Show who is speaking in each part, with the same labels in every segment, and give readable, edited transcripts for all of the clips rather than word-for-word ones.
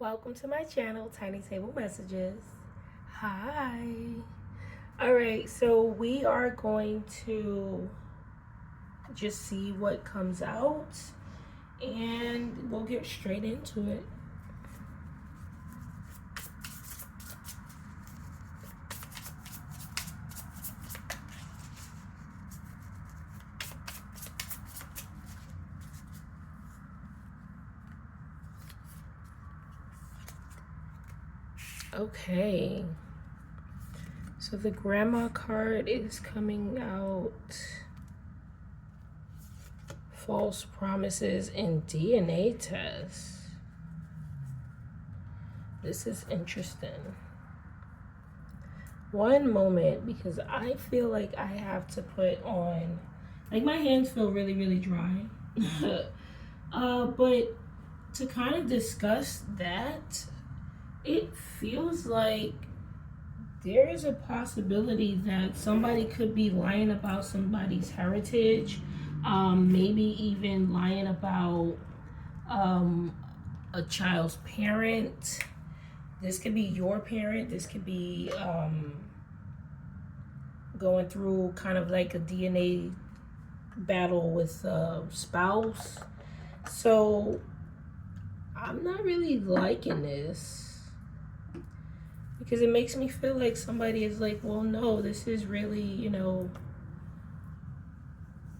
Speaker 1: Welcome to my channel, Tiny Table Messages. Hi. Alright, so we are going to just see what comes out and we'll get straight into it. Okay, so the grandma card is coming out. False promises and DNA tests. This is interesting. One moment, because I feel like I have to put on, like my hands feel really dry. But to kind of discuss that, it feels like there is a possibility that somebody could be lying about somebody's heritage, maybe even lying about a child's parent. This could be your parent. This could be going through kind of like a DNA battle with a spouse. So I'm not really liking this, because it makes me feel like somebody is like, well, no, this is really,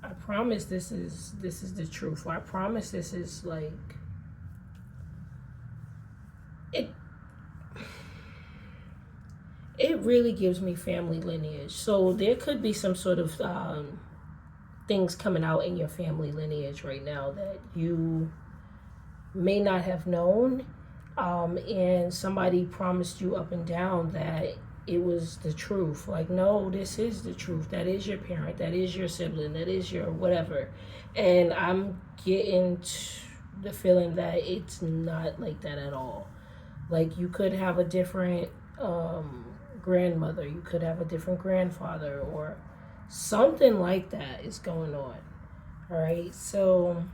Speaker 1: I promise this is the truth. Or I promise this is like, it really gives me family lineage. So there could be some sort of things coming out in your family lineage right now that you may not have known. And somebody promised you up and down that it was the truth. Like, no, this is the truth. That is your parent. That is your sibling. That is your whatever. And I'm getting the feeling that it's not like that at all. Like, you could have a different grandmother. You could have a different grandfather, or something like that is going on. All right, so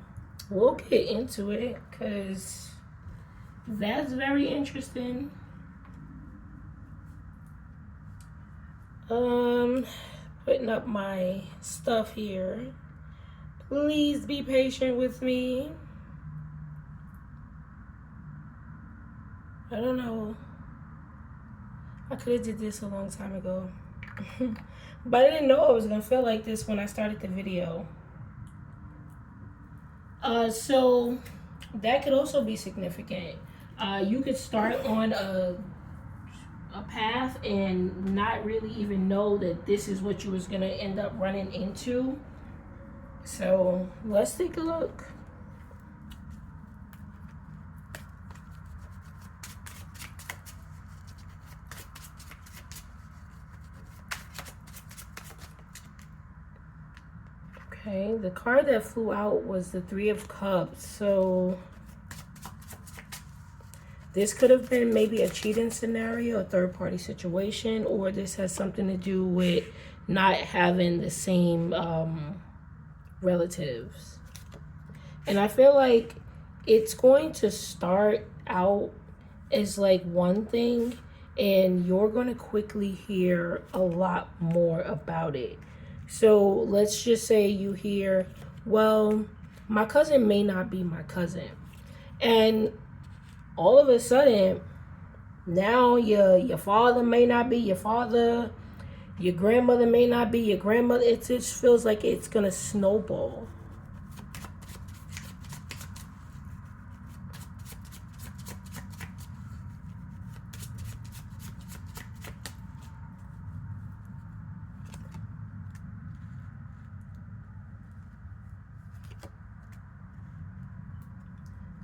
Speaker 1: we'll get into it, because that's very interesting. Putting up my stuff here. Please be patient with me. I don't know. I could have did this a long time ago. But I didn't know I was going to feel like this when I started the video. So that could also be significant. You could start on a path and not really even know that this is what you was going to end up running into. So let's take a look. Okay, the card that flew out was the Three of Cups. So this could have been maybe a cheating scenario, a third-party situation, or this has something to do with not having the same relatives. And I feel like it's going to start out as like one thing, and you're going to quickly hear a lot more about it. So let's just say you hear, well, my cousin may not be my cousin. And all of a sudden, now your father may not be your father, your grandmother may not be your grandmother. It just feels like it's going to snowball.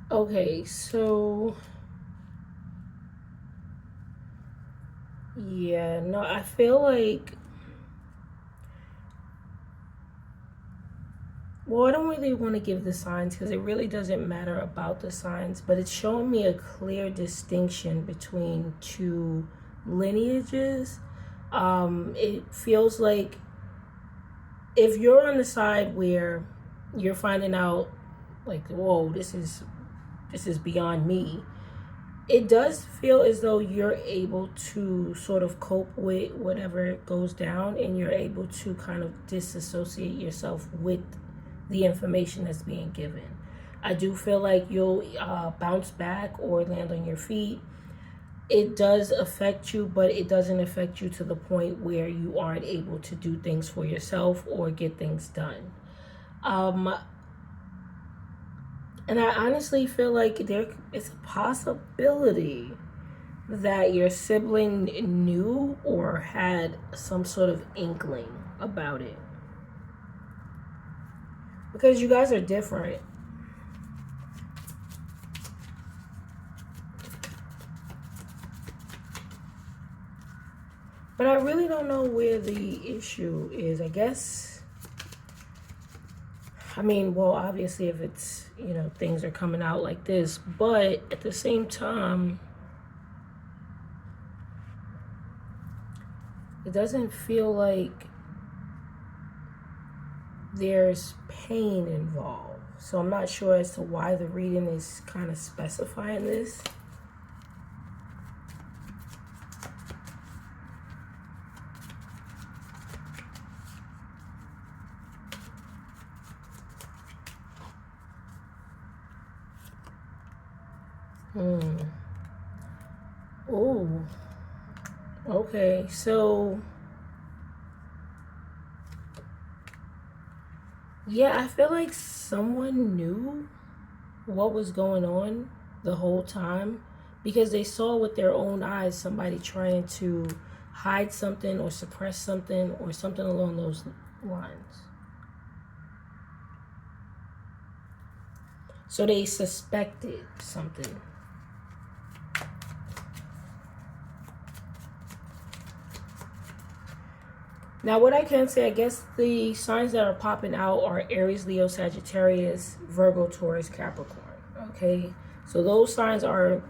Speaker 1: Okay, so yeah, no, I feel like, well, I don't really want to give the signs because it really doesn't matter about the signs, but it's showing me a clear distinction between two lineages. It feels like if you're on the side where you're finding out, like, whoa, this is beyond me, it does feel as though you're able to sort of cope with whatever goes down, and you're able to kind of disassociate yourself with the information that's being given. I do feel like you'll bounce back or land on your feet. It does affect you, but it doesn't affect you to the point where you aren't able to do things for yourself or get things done. Um, and I honestly feel like there is a possibility that your sibling knew or had some sort of inkling about it. Because you guys are different. But I really don't know where the issue is. I guess, I mean, well, obviously if it's, things are coming out like this, but at the same time, it doesn't feel like there's pain involved. So I'm not sure as to why the reading is kind of specifying this. Oh, okay. So, yeah, I feel like someone knew what was going on the whole time because they saw with their own eyes somebody trying to hide something or suppress something or something along those lines. So they suspected something. Now, what I can say, I guess the signs that are popping out are Aries, Leo, Sagittarius, Virgo, Taurus, Capricorn. Okay, so those signs are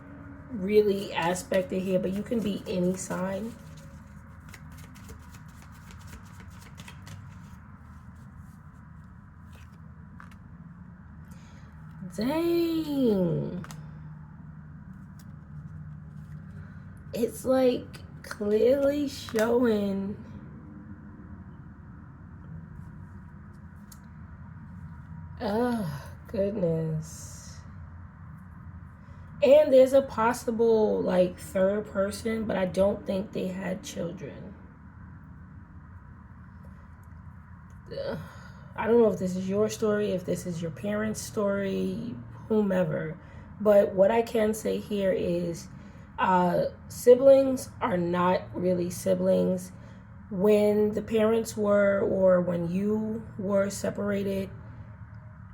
Speaker 1: really aspected here, but you can be any sign. Dang. It's like clearly showing. Oh, goodness. And there's a possible, like, third person, but I don't think they had children. I don't know if this is your story, if this is your parents' story, whomever. But what I can say here is siblings are not really siblings. When the parents were, or when you were separated,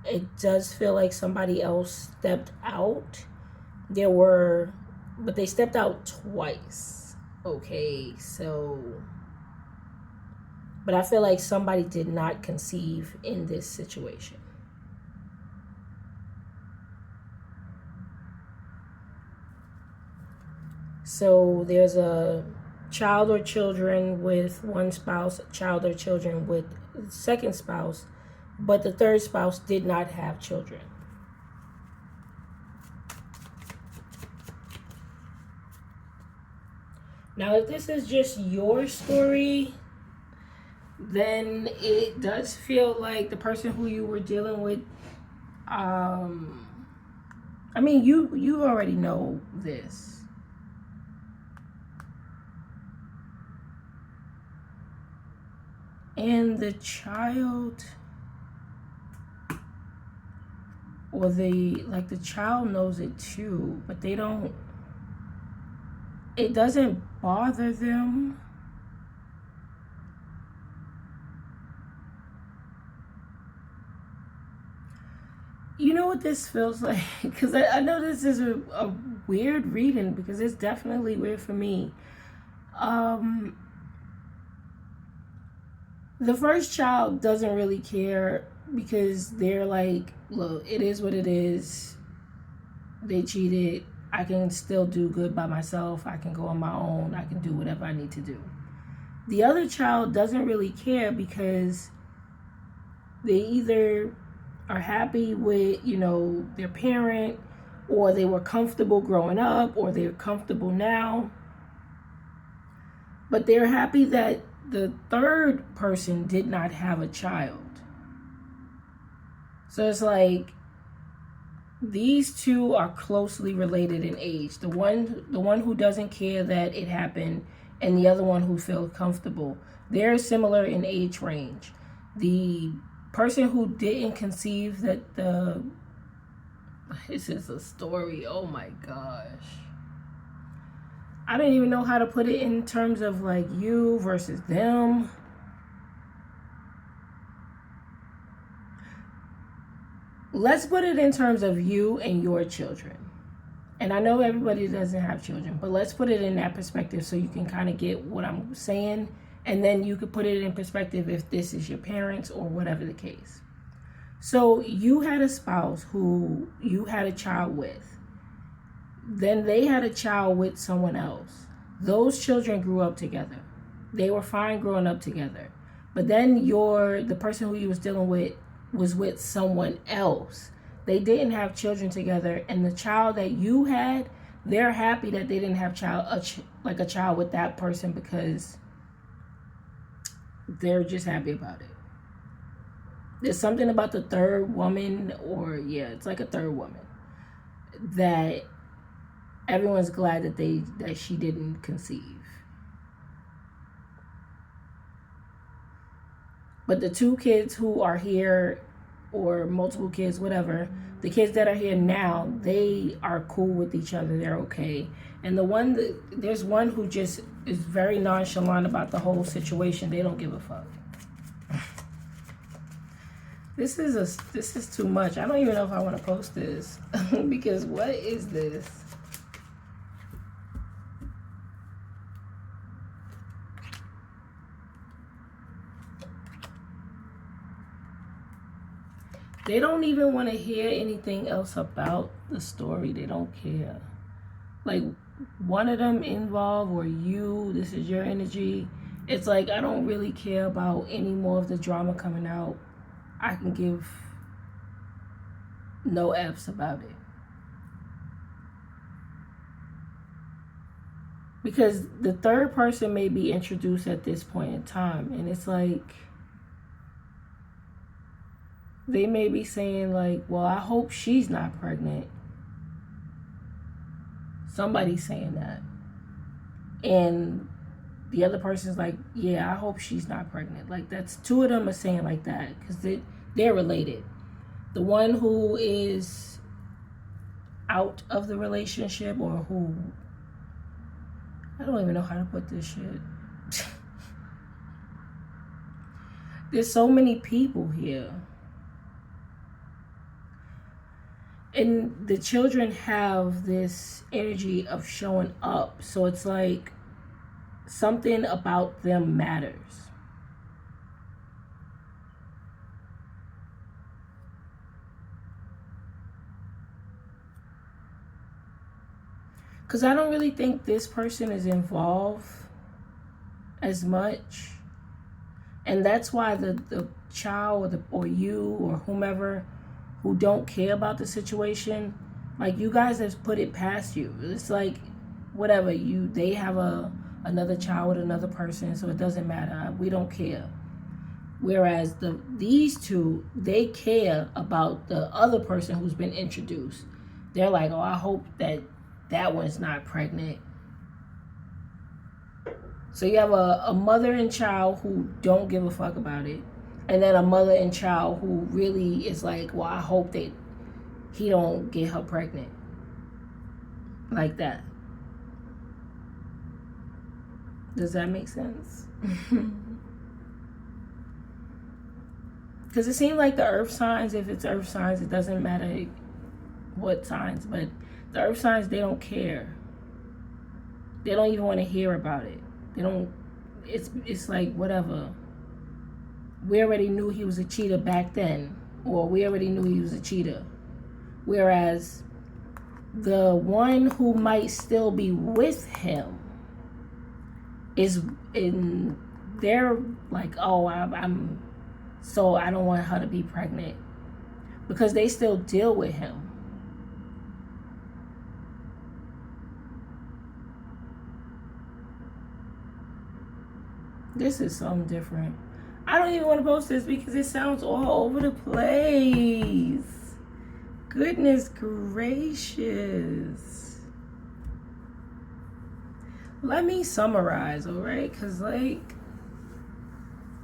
Speaker 1: it does feel like somebody else stepped out. But they stepped out twice. Okay, so, but I feel like somebody did not conceive in this situation. So there's a child or children with one spouse, child or children with the second spouse, but the third spouse did not have children. Now, if this is just your story, then it does feel like the person who you were dealing with, I mean, you already know this. And the child, or the child knows it too, but it doesn't bother them. You know what this feels like? Because I know this is a weird reading, because it's definitely weird for me. The first child doesn't really care, because they're like, look, it is what it is. They cheated. I can still do good by myself. I can go on my own. I can do whatever I need to do. The other child doesn't really care, because they either are happy with, their parent, or they were comfortable growing up, or they're comfortable now. But they're happy that the third person did not have a child. So it's like these two are closely related in age. The one who doesn't care that it happened, and the other one who feels comfortable. They're similar in age range. The person who didn't conceive that this is a story. Oh my gosh. I don't even know how to put it in terms of like you versus them. Let's put it in terms of you and your children. And I know everybody doesn't have children, but let's put it in that perspective so you can kind of get what I'm saying. And then you could put it in perspective if this is your parents or whatever the case. So you had a spouse who you had a child with. Then they had a child with someone else. Those children grew up together. They were fine growing up together. But then the person who you was dealing with was with someone else. They didn't have children together, and the child that you had, they're happy that they didn't have a child with that person because they're just happy about it. There's something about the third woman, it's like a third woman, that everyone's glad that she didn't conceive. But the two kids who are here, or multiple kids, whatever, the kids that are here now, they are cool with each other. They're okay. And there's one who just is very nonchalant about the whole situation. They don't give a fuck. This is too much. I don't even know if I want to post this because what is this? They don't even want to hear anything else about the story. They don't care. Like, one of them involved, or you, this is your energy. It's like, I don't really care about any more of the drama coming out. I can give no F's about it. Because the third person may be introduced at this point in time. And it's like, they may be saying like, well, I hope she's not pregnant. Somebody's saying that. And the other person's like, yeah, I hope she's not pregnant. Like, that's two of them are saying like that because they're related. The one who is out of the relationship, or who, I don't even know how to put this shit. There's so many people here. And the children have this energy of showing up. So it's like something about them matters. Because I don't really think this person is involved as much. And that's why the child or you or whomever who don't care about the situation, like, you guys have put it past you. It's like, whatever, they have another child with another person, so it doesn't matter. We don't care. Whereas these two, they care about the other person who's been introduced. They're like, oh, I hope that one's not pregnant. So you have a mother and child who don't give a fuck about it. And then a mother and child who really is like, well, I hope that he don't get her pregnant. Like that. Does that make sense? Because it seems like the earth signs, if it's earth signs, it doesn't matter what signs. But the earth signs, they don't care. They don't even want to hear about it. They don't, it's like, whatever. We already knew he was a cheater back then, or we already knew he was a cheater. Whereas the one who might still be with him is they're like, oh, I'm so I don't want her to be pregnant, because they still deal with him. This is something different. I don't even want to post this because it sounds all over the place. Goodness gracious. Let me summarize, alright? Because, like,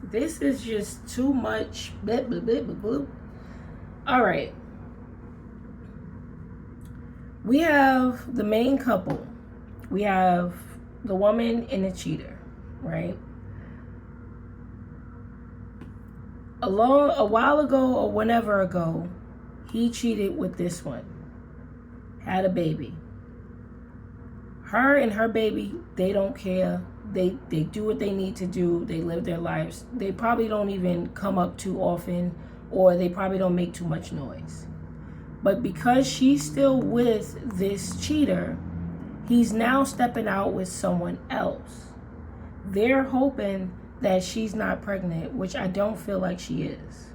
Speaker 1: this is just too much. Alright. We have the main couple. We have the woman and the cheater, right? A while ago or whenever ago, he cheated with this one. Had a baby. Her and her baby, they don't care. They do what they need to do. They live their lives. They probably don't even come up too often, or they probably don't make too much noise. But because she's still with this cheater, he's now stepping out with someone else. They're hoping that she's not pregnant, which I don't feel like she is.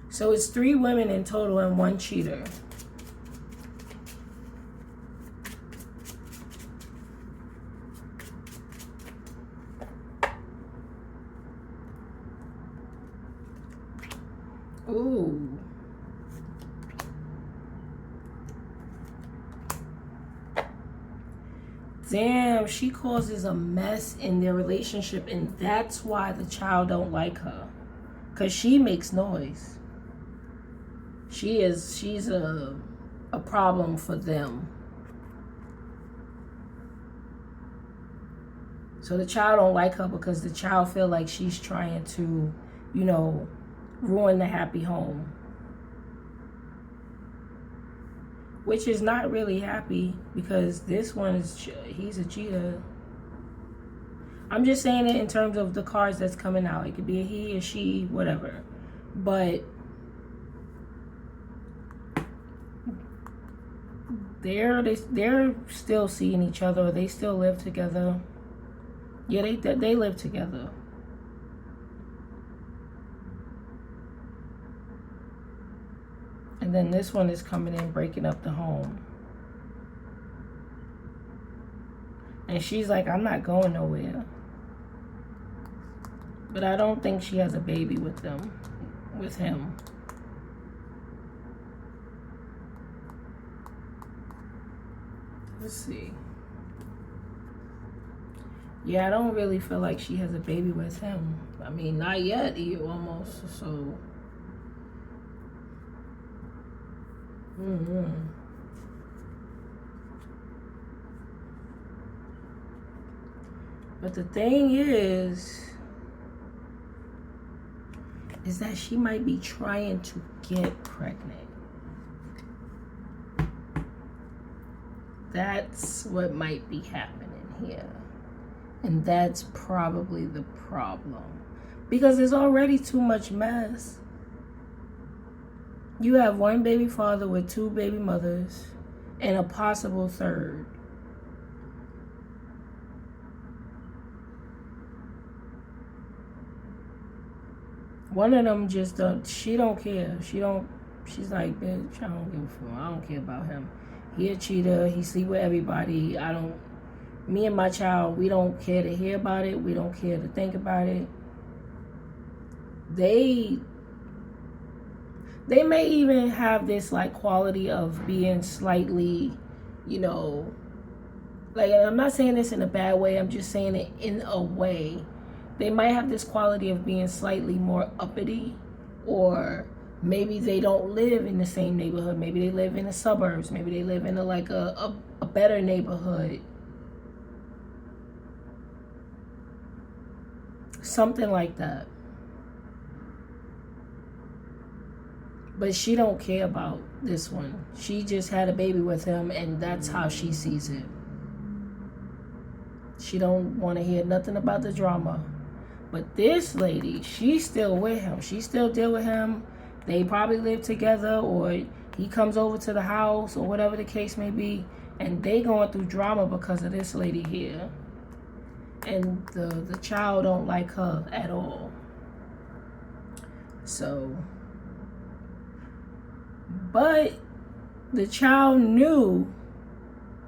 Speaker 1: So it's 3 women in total and 1 cheater. Ooh. Damn, she causes a mess in their relationship, and that's why the child don't like her. Cause she makes noise. She's a problem for them. So the child don't like her because the child feel like she's trying to, ruin the happy home. Which is not really happy because this one he's a cheater. I'm just saying it in terms of the cards that's coming out. It could be a he or she, whatever. But they're still seeing each other. Or they still live together. Yeah, they live together. And then this one is coming in, breaking up the home. And she's like, I'm not going nowhere. But I don't think she has a baby with him. Let's see. Yeah, I don't really feel like she has a baby with him. I mean, not yet, almost, so. But the thing is that she might be trying to get pregnant. That's what might be happening here. And that's probably the problem. Because there's already too much mess. You have 1 baby father with 2 baby mothers and a possible 3rd. One of them just she don't care. She's like, bitch, I don't give a fuck. I don't care about him. He a cheater. He sleep with everybody. Me and my child, we don't care to hear about it. We don't care to think about it. They may even have this like quality of being slightly, like, I'm not saying this in a bad way. I'm just saying it in a way. They might have this quality of being slightly more uppity, or maybe they don't live in the same neighborhood. Maybe they live in the suburbs. Maybe they live in a better neighborhood. Something like that. But she don't care about this one. She just had a baby with him, and that's how she sees it. She don't want to hear nothing about the drama. But this lady, she's still with him. She still deal with him. They probably live together, or he comes over to the house, or whatever the case may be, and they going through drama because of this lady here. And the child don't like her at all. So, but the child knew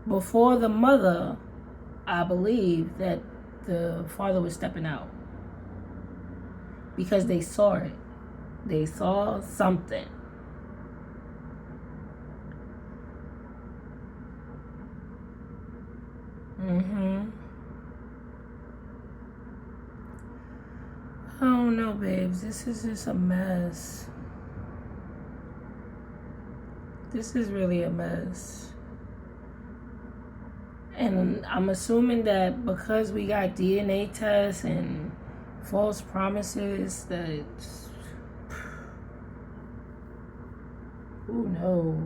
Speaker 1: before the mother, I believe that the father was stepping out because they saw it. They saw something. I don't know, babes. This is just a mess. This is really a mess. And I'm assuming that because we got DNA tests and false promises, that who knows?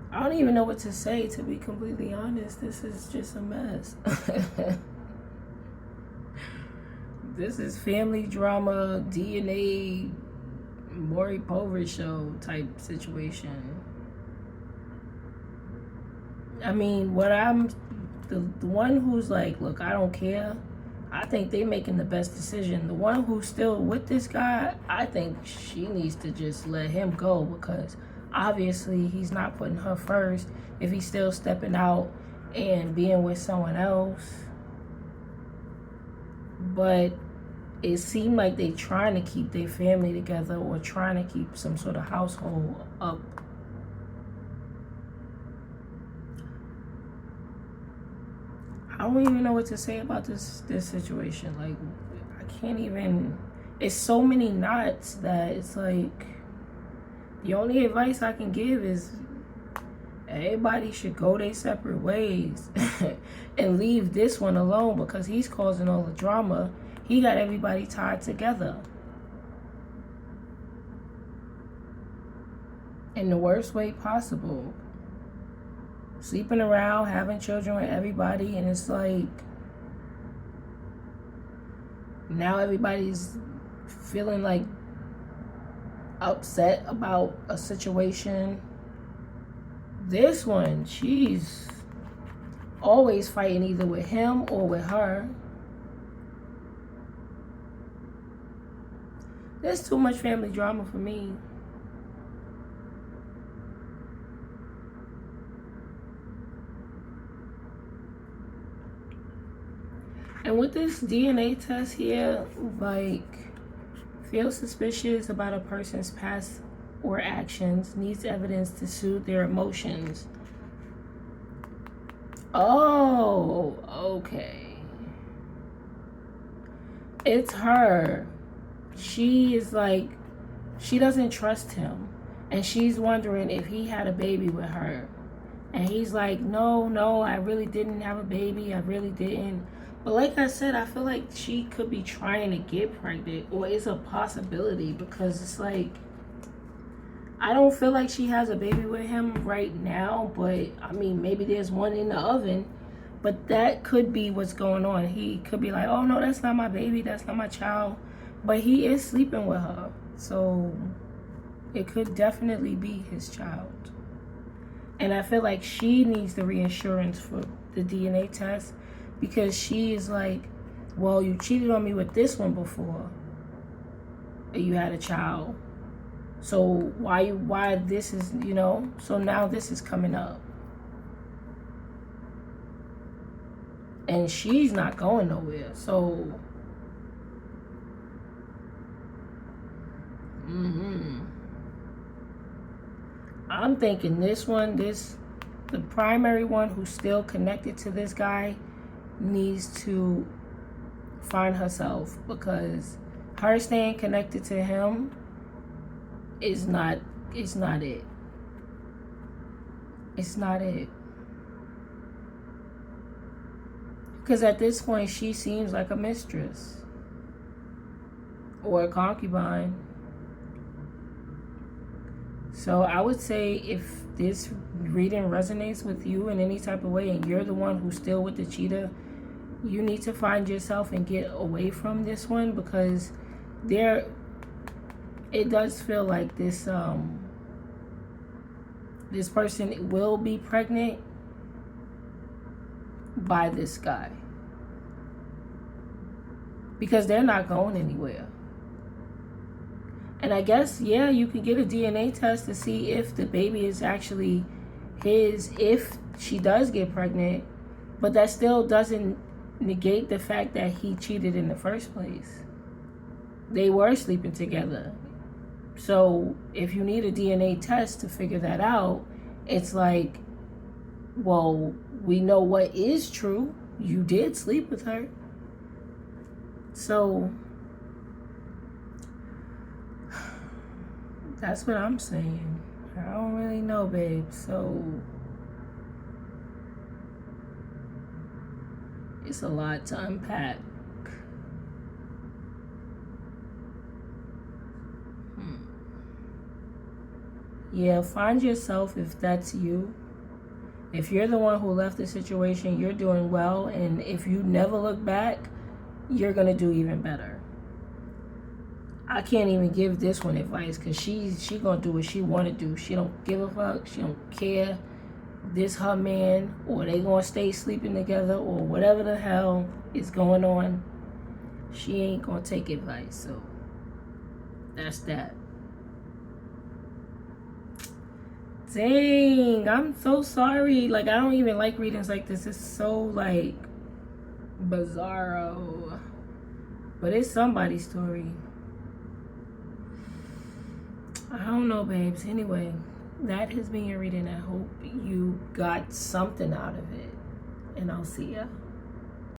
Speaker 1: I don't even know what to say, to be completely honest. This is just a mess. This is family drama, DNA, Maury show type situation. I mean, the one who's like, look, I don't care. I think they making the best decision. The one who's still with this guy, I think she needs to just let him go, because obviously he's not putting her first if he's still stepping out and being with someone else. But it seemed like they trying to keep their family together or trying to keep some sort of household up. I don't even know what to say about this situation. Like, I can't even. It's so many knots that it's like, the only advice I can give is everybody should go their separate ways and leave this one alone, because he's causing all the drama. He got everybody tied together in the worst way possible. Sleeping around, having children with everybody, and it's like now everybody's feeling like upset about a situation. This one, she's always fighting either with him or with her. There's too much family drama for me. And with this DNA test here, like, feel suspicious about a person's past or actions, needs evidence to soothe their emotions. Oh, okay. It's her. She is like, she doesn't trust him. And she's wondering if he had a baby with her. And he's like, no, I really didn't have a baby. I really didn't. But like I said, I feel like she could be trying to get pregnant, or it's a possibility, because it's like, I don't feel like she has a baby with him right now, but I mean, maybe there's one in the oven, but that could be what's going on. He could be like, oh no, that's not my baby, that's not my child, but he is sleeping with her, so it could definitely be his child. And I feel like she needs the reassurance for the DNA test, because she is like, well, you cheated on me with this one before, and you had a child. So why this is, so now this is coming up. And she's not going nowhere. So, I'm thinking the primary one who's still connected to this guy needs to find herself, because her staying connected to him is not it. It's not it. Because at this point, she seems like a mistress or a concubine. So I would say, if this reading resonates with you in any type of way, and you're the one who's still with the cheater, you need to find yourself and get away from this one, because it does feel like this person will be pregnant, by this guy. Because they're not going anywhere. And I guess, yeah, you can get a DNA test to see if the baby is actually his, if she does get pregnant. But that still doesn't negate the fact that he cheated in the first place. They were sleeping together. So if you need a DNA test to figure that out, it's like, well, we know what is true. You did sleep with her. So that's what I'm saying. I don't really know, babe. So it's a lot to unpack. Yeah, find yourself if that's you. If you're the one who left the situation, you're doing well. And if you never look back, you're going to do even better. I can't even give this one advice because she going to do what she want to do. She don't give a fuck. She don't care. This her man, or they going to stay sleeping together, or whatever the hell is going on. She ain't going to take advice. So that's that. Dang, I'm so sorry. Like, I don't even like readings like this. It's so, like, bizarro. But it's somebody's story. I don't know, babes. Anyway, that has been your reading. I hope you got something out of it. And I'll see ya.